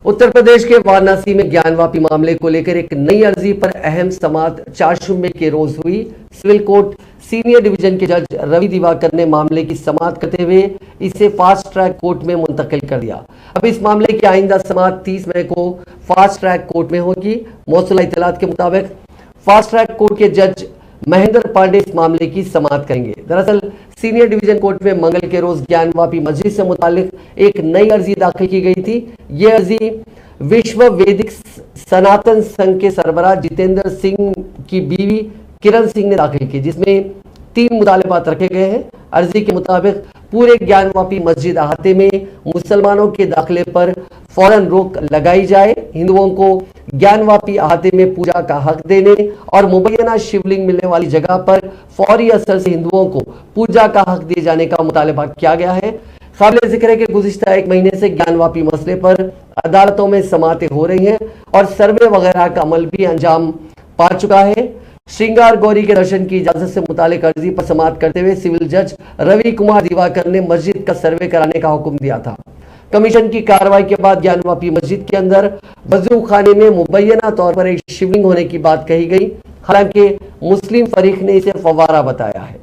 उत्तर प्रदेश के वाराणसी में ज्ञानवापी मामले को लेकर एक नई अर्जी पर अहम समाअत चारशुमे के रोज हुई। सिविल कोर्ट सीनियर डिवीजन के जज रवि दिवाकर ने मामले की समाअत करते हुए इसे फास्ट ट्रैक कोर्ट में मुंतकिल कर दिया। अब इस मामले की आइंदा समाअत 30 मई को फास्ट ट्रैक कोर्ट में होगी। मौसूला इत्तलात के मुताबिक फास्ट ट्रैक कोर्ट के जज महेंद्र पांडे इस मामले की समाअत करेंगे। दरअसल सीनियर डिवीजन कोर्ट में मंगल के रोज ज्ञानवापी मस्जिद से मुतालिक एक नई अर्जी दाखिल की गई थी। ये अर्जी विश्व वैदिक सनातन संघ के सरबराह जितेंद्र सिंह की बीवी किरण सिंह ने दाखिल की, जिसमें 3 मुतालबात रखे गए हैं। अर्जी के मुताबिक पूरे ज्ञानवापी मस्जिद अहाते में मुसलमानों के दाखिले पर फौरन रोक लगाई जाए, हिंदुओं को ज्ञानवापी अहाते में पूजा का हक देने और मुबैना शिवलिंग मिलने वाली जगह पर फौरी असर से हिंदुओं को पूजा का हक दिए जाने का मुतालबा किया गया है। काबिल जिक्र है कि गुज़िश्ता 1 महीने से ज्ञानवापी मसले पर अदालतों में समाअतें हो रही हैं और सर्वे वगैरह का अमल भी अंजाम पा चुका है। श्रृंगार गौरी के दर्शन की इजाजत से मुतालिक अर्जी पर समाअत करते हुए सिविल जज रवि कुमार दिवाकर ने मस्जिद का सर्वे कराने का हुक्म दिया था। कमीशन की कार्रवाई के बाद ज्ञानवापी मस्जिद के अंदर वजू खाने में मुबैना तौर पर एक शिवलिंग होने की बात कही गई। हालांकि मुस्लिम फरीक ने इसे फव्वारा बताया है।